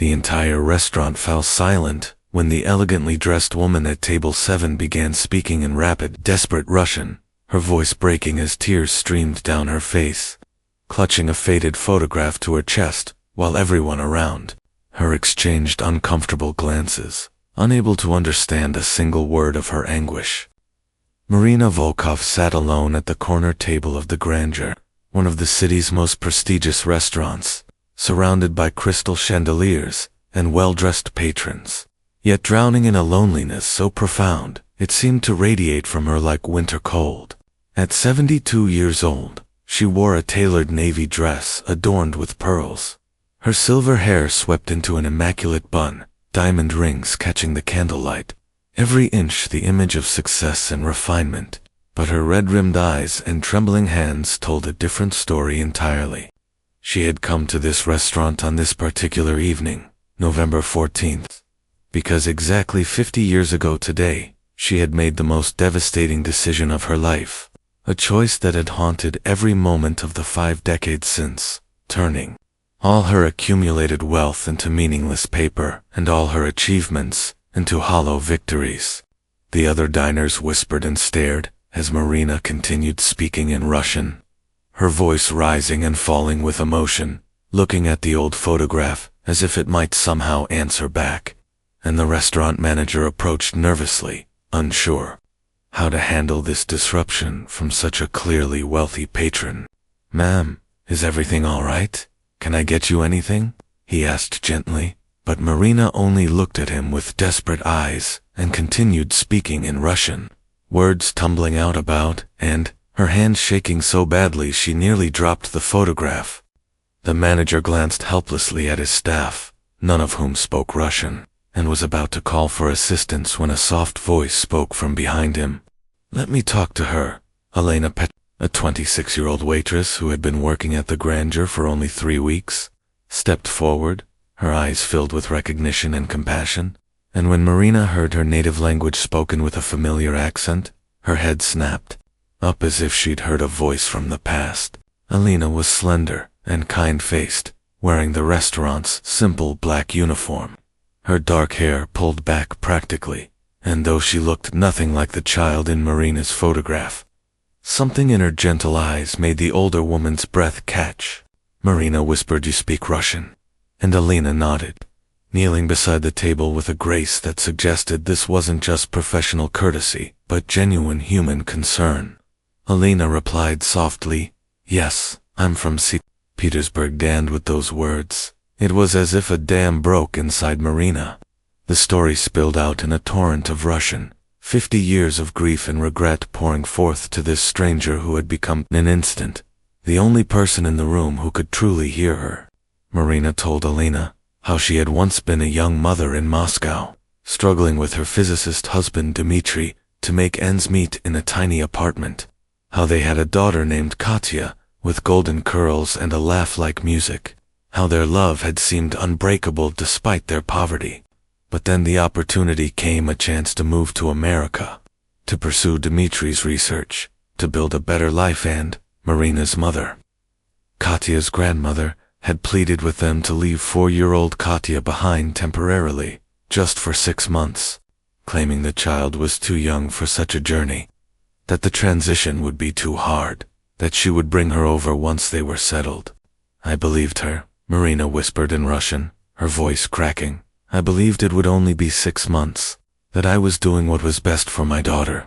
The entire restaurant fell silent when the elegantly dressed woman at table 7 began speaking in rapid, desperate Russian, her voice breaking as tears streamed down her face. Clutching a faded photograph to her chest, while everyone around her exchanged uncomfortable glances, unable to understand a single word of her anguish. Marina Volkov sat alone at the corner table of the Grandeur, one of the city's most prestigious restaurants, surrounded by crystal chandeliers and well-dressed patrons, yet drowning in a loneliness so profound it seemed to radiate from her like winter cold. At 72 years old, she wore a tailored navy dress adorned with pearls. Her silver hair swept into an immaculate bun, diamond rings catching the candlelight, every inch the image of success and refinement. But her red-rimmed eyes and trembling hands told a different story entirely. She had come to this restaurant on this particular evening, November 14th, because exactly 50 years ago today, she had made the most devastating decision of her life, a choice that had haunted every moment of the 5 decades since, turning all her accumulated wealth into meaningless paper and all her achievements into hollow victories. The other diners whispered and stared as Marina continued speaking in Russian, her voice rising and falling with emotion, looking at the old photograph as if it might somehow answer back. And the restaurant manager approached nervously, unsure how to handle this disruption from such a clearly wealthy patron. "Ma'am, is everything all right? Can I get you anything?" he asked gently, but Marina only looked at him with desperate eyes and continued speaking in Russian, words tumbling out about, and her hand shaking so badly she nearly dropped the photograph. The manager glanced helplessly at his staff, none of whom spoke Russian, and was about to call for assistance when a soft voice spoke from behind him. "Let me talk to her." Elena a 26-year-old waitress who had been working at the Grandeur for only 3 weeks, stepped forward, her eyes filled with recognition and compassion, and when Marina heard her native language spoken with a familiar accent, her head snapped up as if she'd heard a voice from the past. Elena was slender and kind-faced, wearing the restaurant's simple black uniform, her dark hair pulled back practically, and though she looked nothing like the child in Marina's photograph, something in her gentle eyes made the older woman's breath catch. Marina whispered, "You speak Russian?" And Elena nodded, kneeling beside the table with a grace that suggested this wasn't just professional courtesy, but genuine human concern. Elena replied softly, "Yes, I'm from St. Petersburg." And with those words, it was as if a dam broke inside Marina. The story spilled out in a torrent of Russian, 50 years of grief and regret pouring forth to this stranger who had become, in an instant, the only person in the room who could truly hear her. Marina told Elena how she had once been a young mother in Moscow, struggling with her physicist husband Dmitri to make ends meet in a tiny apartment, how they had a daughter named Katya with golden curls and a laugh like music, how their love had seemed unbreakable despite their poverty. But then the opportunity came, a chance to move to America, to pursue Dmitri's research, to build a better life, and Marina's mother, Katya's grandmother, had pleaded with them to leave 4-year-old Katya behind temporarily, just for 6 months, claiming the child was too young for such a journey, that the transition would be too hard, that she would bring her over once they were settled. "I believed her," Marina whispered in Russian, her voice cracking. "I believed it would only be 6 months, that I was doing what was best for my daughter."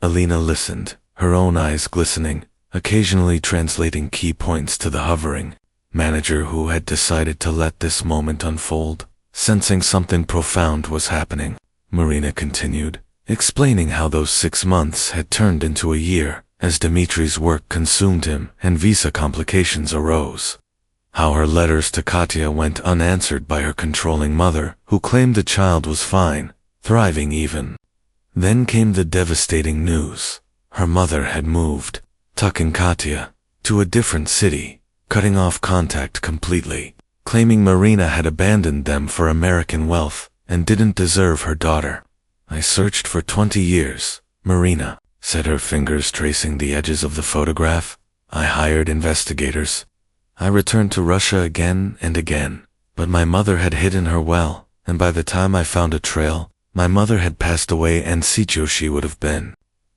Elena listened, her own eyes glistening, occasionally translating key points to the hovering manager who had decided to let this moment unfold. Sensing something profound was happening, Marina continued, explaining how those 6 months had turned into a year as Dmitri's work consumed him and visa complications arose. How her letters to Katya went unanswered by her controlling mother, who claimed the child was fine, thriving even. Then came the devastating news. Her mother had moved, tucking Katya, to a different city, cutting off contact completely, claiming Marina had abandoned them for American wealth and didn't deserve her daughter. "I searched for 20 years, Marina," said, her fingers tracing the edges of the photograph. "I hired investigators. I returned to Russia again and again, But my mother had hidden her well, and by the time I found a trail, my mother had passed away and sitio she would have been,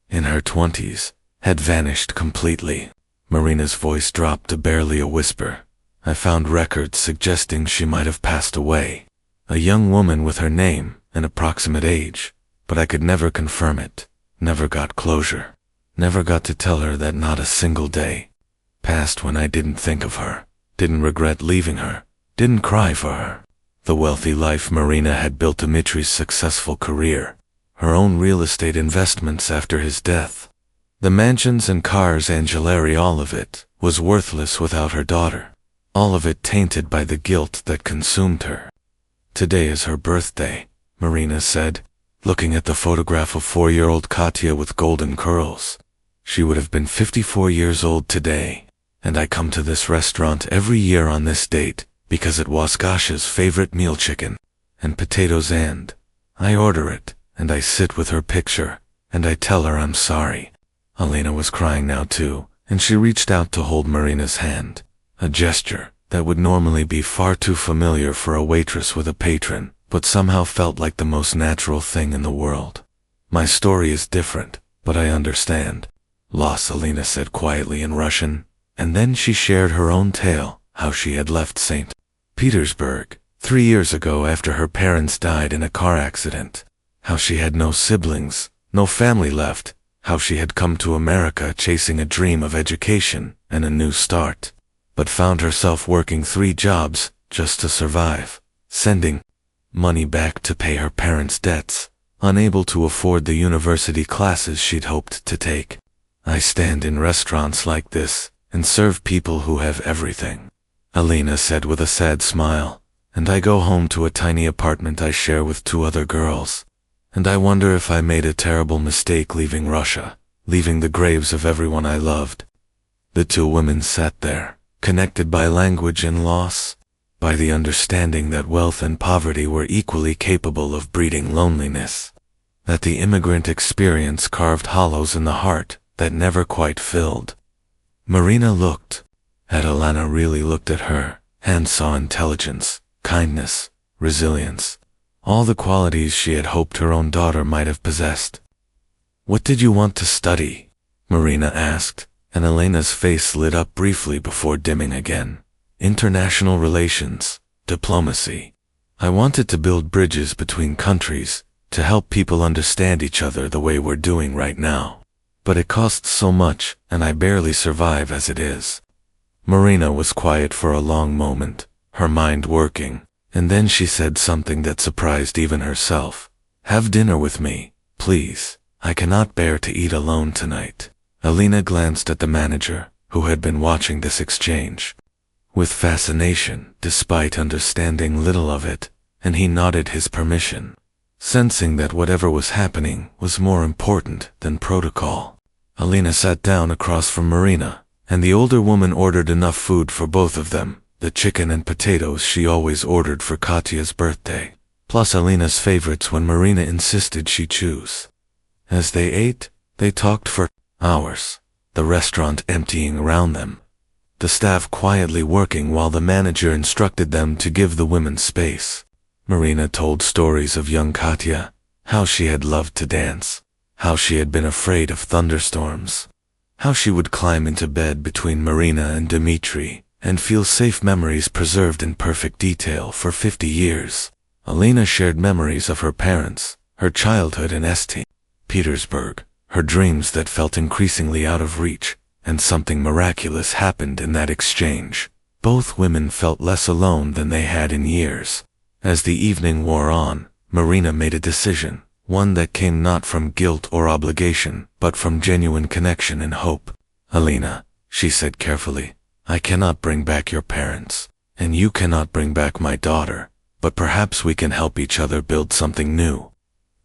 in her 20s, had vanished completely. Marina's voice dropped to barely a whisper. I found records suggesting she might have passed away. A young woman with her name and approximate age, but I could never confirm it, never got closure, never got to tell her that not a single day passed when I didn't think of her, didn't regret leaving her, didn't cry for her. The wealthy life Marina had built, Dimitri's successful career, her own real estate investments after his death, the mansions and cars and jewelry, all of it was worthless without her daughter, all of it tainted by the guilt that consumed her. Today is her birthday, Marina said, looking at the photograph of 4-year-old Katya with golden curls. She would have been 54 years old today, and I come to this restaurant every year on this date because it was Gasha's favorite meal, chicken and potatoes, and I order it, and I sit with her picture, and I tell her I'm sorry. Alina was crying now too, and she reached out to hold Marina's hand, a gesture that would normally be far too familiar for a waitress with a patron, but somehow felt like the most natural thing in the world. My story is different, but I understand. Loss, Alina said quietly in Russian, and then she shared her own tale, how she had left St. Petersburg 3 years ago after her parents died in a car accident, how she had no siblings, no family left, how she had come to America chasing a dream of education and a new start, but found herself working 3 jobs just to survive, sending money back to pay her parents' debts, unable to afford the university classes she'd hoped to take. I stand in restaurants like this and serve people who have everything, Alina said with a sad smile, and I go home to a tiny apartment I share with 2 other girls, and I wonder if I made a terrible mistake leaving Russia, leaving the graves of everyone I loved. The 2 women sat there, connected by language and loss, by the understanding that wealth and poverty were equally capable of breeding loneliness, that the immigrant experience carved hollows in the heart that never quite filled. Marina looked at Alana, really looked at her, and saw intelligence, kindness, resilience, all the qualities she had hoped her own daughter might have possessed. "What did you want to study?" Marina asked, and Elena's face lit up briefly before dimming again. "International relations, diplomacy. I wanted to build bridges between countries, to help people understand each other the way we're doing right now. But it costs so much, and I barely survive as it is." Marina was quiet for a long moment, her mind working, and then she said something that surprised even herself. "Have dinner with me, please. I cannot bear to eat alone tonight." Alina glanced at the manager, who had been watching this exchange with fascination, despite understanding little of it, and he nodded his permission, sensing that whatever was happening was more important than protocol. Alina sat down across from Marina, and the older woman ordered enough food for both of them, the chicken and potatoes she always ordered for Katya's birthday, plus Alina's favorites when Marina insisted she choose. As they ate, they talked for hours, the restaurant emptying around them, the staff quietly working while the manager instructed them to give the women space. Marina told stories of young Katya, how she had loved to dance, how she had been afraid of thunderstorms, how she would climb into bed between Marina and Dimitri and feel safe, memories preserved in perfect detail for 50 years. Alina shared memories of her parents, her childhood in St. Petersburg, her dreams that felt increasingly out of reach, and something miraculous happened in that exchange. Both women felt less alone than they had in years. As the evening wore on, Marina made a decision, one that came not from guilt or obligation, but from genuine connection and hope. "Alina," she said carefully, "I cannot bring back your parents, and you cannot bring back my daughter, but perhaps we can help each other build something new."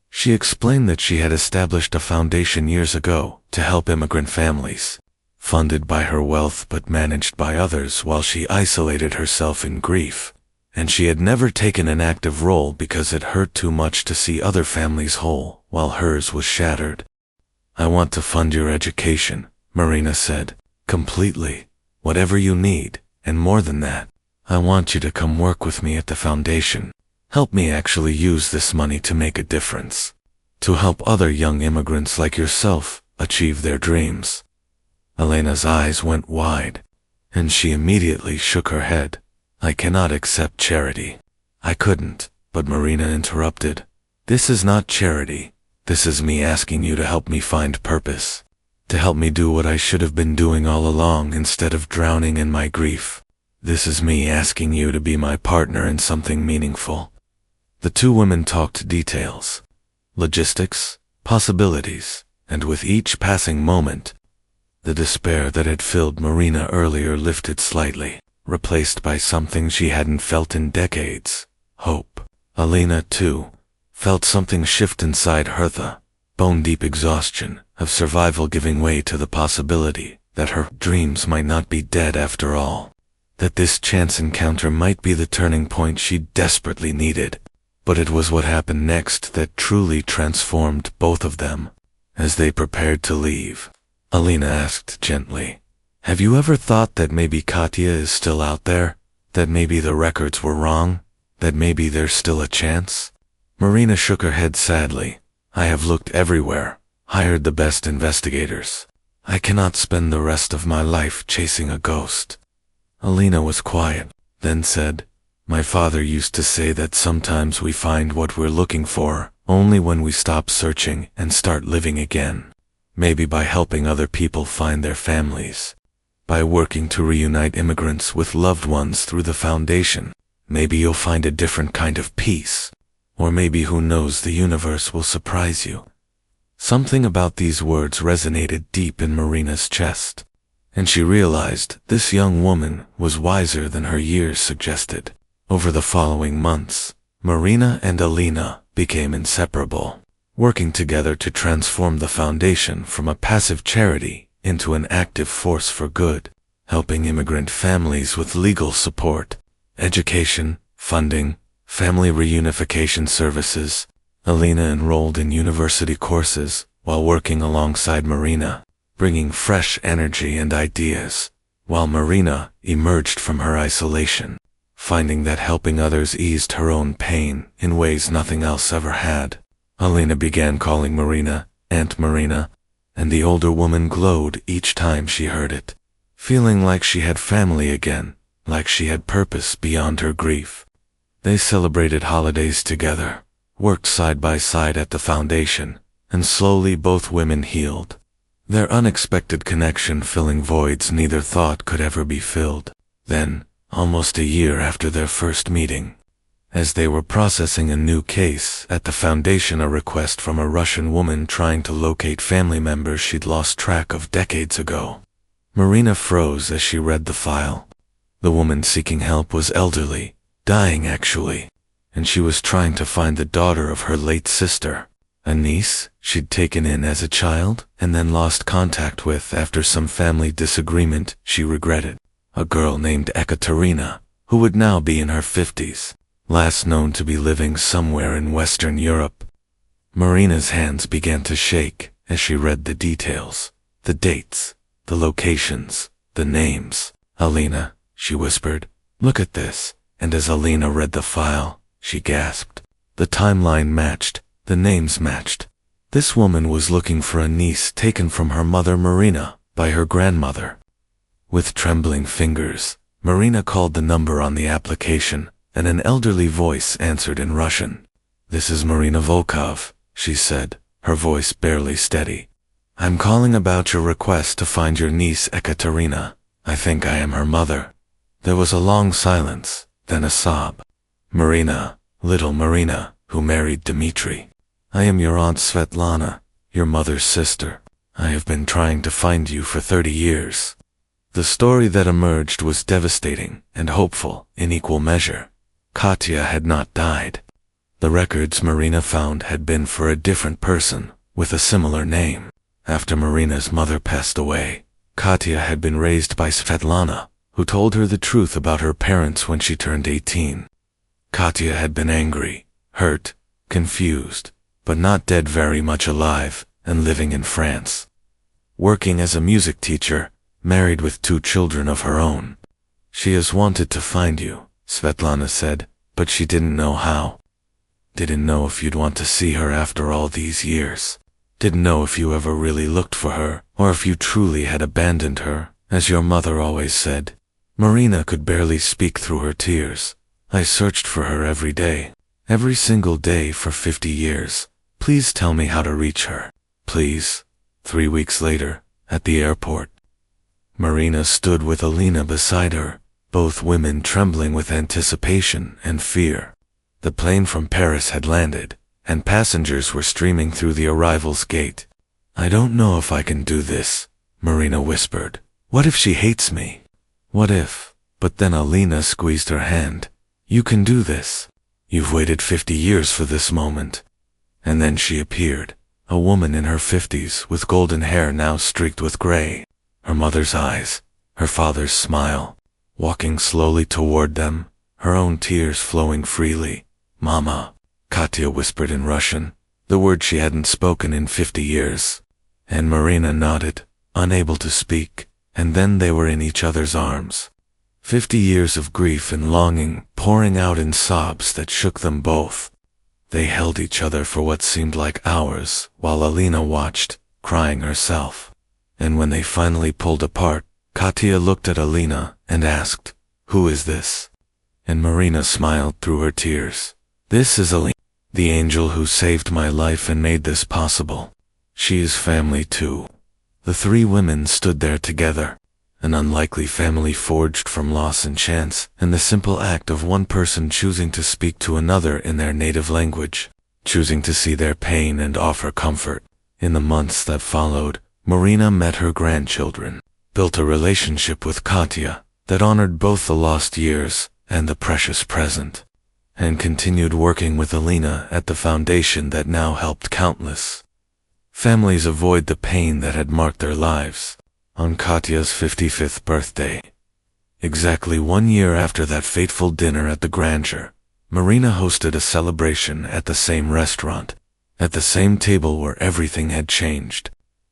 She explained that she had established a foundation years ago to help immigrant families, funded by her wealth but managed by others while she isolated herself in grief, and she had never taken an active role because it hurt too much to see other families whole while hers was shattered. "I want to fund your education," Marina said, "completely, whatever you need, and more than that." I want you to come work with me at the foundation. Help me actually use this money to make a difference. To help other young immigrants like yourself achieve their dreams." Elena's eyes went wide, and she immediately shook her head. "I cannot accept charity." "I couldn't," but Marina interrupted. "This is not charity. This is me asking you to help me find purpose. To help me do what I should have been doing all along instead of drowning in my grief. This is me asking you to be my partner in something meaningful." The two women talked details, logistics, possibilities, and with each passing moment, the despair that had filled Marina earlier lifted slightly, replaced by something she hadn't felt in decades: hope. Elena, too, felt something shift inside her, the bone-deep exhaustion of survival giving way to the possibility that her dreams might not be dead after all, that this chance encounter might be the turning point she desperately needed. But it was what happened next that truly transformed both of them. As they prepared to leave, Elena asked gently, "Have you ever thought that maybe Katya is still out there? That maybe the records were wrong? That maybe there's still a chance?" Marina shook her head sadly. "I have looked everywhere, hired the best investigators. I cannot spend the rest of my life chasing a ghost." Elena was quiet, then said, "My father used to say that sometimes we find what we're looking for only when we stop searching and start living again. Maybe by helping other people find their families, by working to reunite immigrants with loved ones through the foundation, maybe you'll find a different kind of peace. Or maybe, who knows, the universe will surprise you." Something about these words resonated deep in Marina's chest, and she realized this young woman was wiser than her years suggested. Over the following months, Marina and Elena became inseparable, working together to transform the foundation from a passive charity into an active force for good, helping immigrant families with legal support, education, funding, family reunification services. Elena enrolled in university courses while working alongside Marina, bringing fresh energy and ideas, while Marina emerged from her isolation, finding that helping others eased her own pain in ways nothing else ever had. Elena began calling Marina Aunt Marina, and the older woman glowed each time she heard it, feeling like she had family again, like she had purpose beyond her grief. They celebrated holidays together, worked side by side at the foundation, and slowly both women healed, their unexpected connection filling voids neither thought could ever be filled. Then, almost a year after their first meeting, as they were processing a new case at the foundation, a request from a Russian woman trying to locate family members she'd lost track of decades ago. Marina froze as she read the file. The woman seeking help was elderly, dying actually, and she was trying to find the daughter of her late sister, a niece she'd taken in as a child and then lost contact with after some family disagreement she regretted. A girl named Ekaterina, who would now be in her 50s, last known to be living somewhere in Western Europe. Marina's hands began to shake as she read the details, the dates, the locations, the names. "Elena," she whispered, "look at this." And as Elena read the file, she gasped. The timeline matched, the names matched. This woman was looking for a niece taken from her mother Marina by her grandmother. With trembling fingers, Marina called the number on the application, and an elderly voice answered in Russian. "This is Marina Volkov," she said, her voice barely steady. "I'm calling about your request to find your niece Ekaterina. I think I am her mother." There was a long silence, then a sob. "Marina, little Marina, who married Dmitri. I am your Aunt Svetlana, your mother's sister. I have been trying to find you for 30 years. The story that emerged was devastating and hopeful in equal measure. Katya had not died. The records Marina found had been for a different person with a similar name. After Marina's mother passed away, Katya had been raised by Svetlana, who told her the truth about her parents when she turned 18. Katya had been angry, hurt, confused, but not dead, very much alive and living in France. Working as a music teacher, married with 2 children of her own. She has wanted to find you, Svetlana said, but she didn't know how. Didn't know if you'd want to see her after all these years. Didn't know if you ever really looked for her, or if you truly had abandoned her, as your mother always said. Marina could barely speak through her tears. I searched for her every day. Every single day for 50 years. Please tell me how to reach her. Please. 3 weeks later, at the airport. Marina stood with Alina beside her, both women trembling with anticipation and fear. The plane from Paris had landed, and passengers were streaming through the arrivals gate. I don't know if I can do this, Marina whispered. What if she hates me? What if? But then Alina squeezed her hand. You can do this. You've waited 50 years for this moment. And then she appeared, a woman in her 50s with golden hair now streaked with gray. Her mother's eyes, her father's smile, walking slowly toward them, her own tears flowing freely. Mama, Katya whispered in Russian, the word she hadn't spoken in 50 years. And Marina nodded, unable to speak, and then they were in each other's arms. 50 years of grief and longing pouring out in sobs that shook them both. They held each other for what seemed like hours, while Alina watched, crying herself. And when they finally pulled apart, Katya looked at Alina and asked, "Who is this?" And Marina smiled through her tears. "This is Alina, the angel who saved my life and made this possible. She is family too." The three women stood there together, an unlikely family forged from loss and chance, and the simple act of one person choosing to speak to another in their native language, choosing to see their pain and offer comfort. In the months that followed, Marina met her grandchildren, built a relationship with Katya that honored both the lost years and the precious present, and continued working with Alina at the foundation that now helped countless families avoid the pain that had marked their lives. On Katya's 55th birthday, exactly 1 year after that fateful dinner at the Grandeur, Marina hosted a celebration at the same restaurant, at the same table where everything had changed.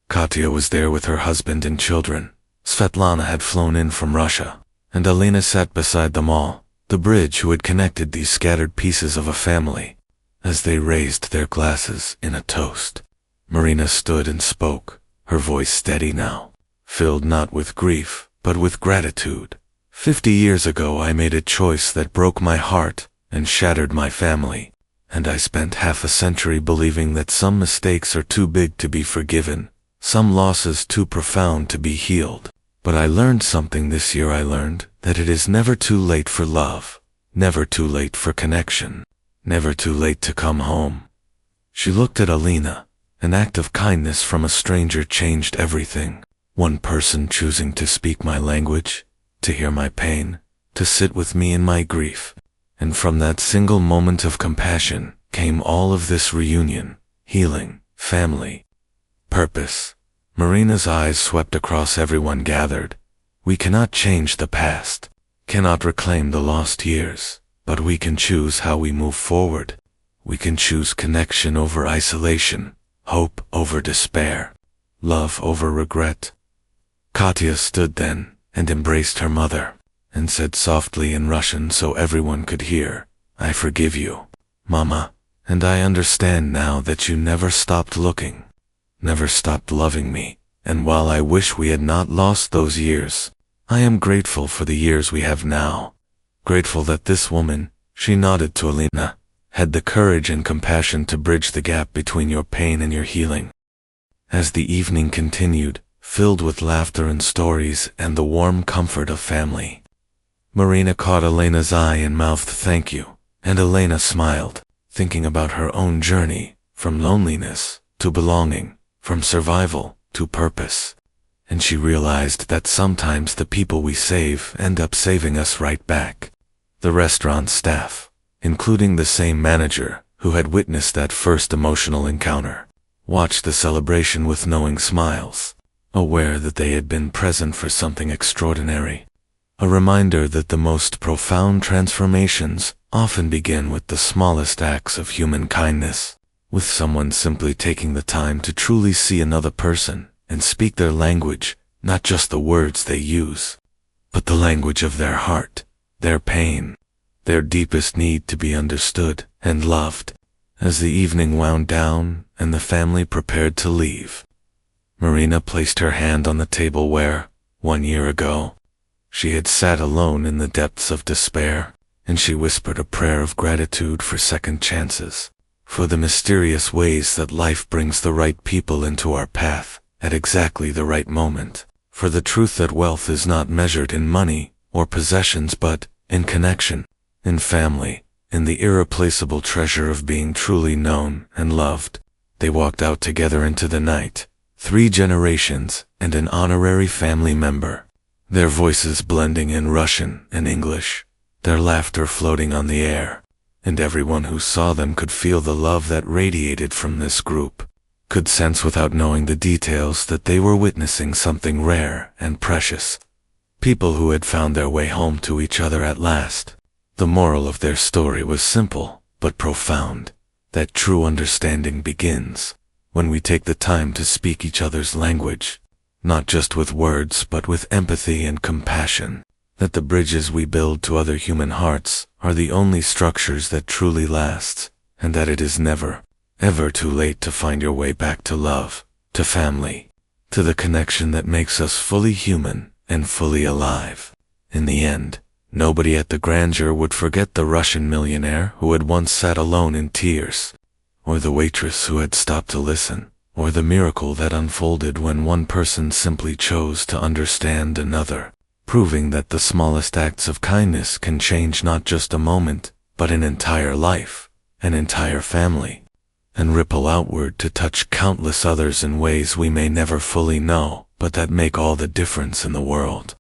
Katya was there with her husband and children. Svetlana had flown in from Russia, and Alina sat beside them all, the bridge who had connected these scattered pieces of a family. As they raised their glasses in a toast, Marina stood and spoke, her voice steady now, filled not with grief, but with gratitude. 50 years ago I made a choice that broke my heart and shattered my family, and I spent half a century believing that some mistakes are too big to be forgiven, some losses too profound to be healed. But I learned something this year. I learned that it is never too late for love, never too late for connection, never too late to come home. She looked at Alina. An act of kindness from a stranger changed everything. One person choosing to speak my language, to hear my pain, to sit with me in my grief. And from that single moment of compassion came all of this reunion, healing, family, purpose. Marina's eyes swept across everyone gathered. We cannot change the past, cannot reclaim the lost years, but we can choose how we move forward. We can choose connection over isolation, hope over despair, love over regret. Katya stood then and embraced her mother, and said softly in Russian so everyone could hear, "I forgive you, Mama, and I understand now that you never stopped looking, never stopped loving me, and while I wish we had not lost those years, I am grateful for the years we have now, grateful that this woman," she nodded to Alina, "had the courage and compassion to bridge the gap between your pain and your healing." As the evening continued, filled with laughter and stories and the warm comfort of family, Marina caught Elena's eye and mouthed "Thank you," and Elena smiled, thinking about her own journey, from loneliness to belonging, from survival to purpose. And she realized that sometimes the people we save end up saving us right back. The restaurant staff, including the same manager who had witnessed that first emotional encounter, watched the celebration with knowing smiles, aware that they had been present for something extraordinary. A reminder that the most profound transformations often begin with the smallest acts of human kindness, with someone simply taking the time to truly see another person and speak their language, not just the words they use. but the language of their heart, their pain, their deepest need to be understood and loved. As the evening wound down and the family prepared to leave, Marina placed her hand on the table where, 1 year ago, she had sat alone in the depths of despair, and she whispered a prayer of gratitude for second chances, for the mysterious ways that life brings the right people into our path at exactly the right moment, for the truth that wealth is not measured in money or possessions but in connection, in family, in the irreplaceable treasure of being truly known and loved. They walked out together into the night, 3 generations and an honorary family member, their voices blending in Russian and English, their laughter floating on the air, and everyone who saw them could feel the love that radiated from this group, could sense without knowing the details that they were witnessing something rare and precious. People who had found their way home to each other at last. The moral of their story was simple but profound, that true understanding begins when we take the time to speak each other's language, not just with words but with empathy and compassion, that the bridges we build to other human hearts are the only structures that truly last, and that it is never, ever too late to find your way back to love, to family, to the connection that makes us fully human and fully alive. In the end, nobody at the grandeur would forget the Russian millionaire who had once sat alone in tears, or the waitress who had stopped to listen, or the miracle that unfolded when one person simply chose to understand another, proving that the smallest acts of kindness can change not just a moment, but an entire life, an entire family, and ripple outward to touch countless others in ways we may never fully know, but that make all the difference in the world.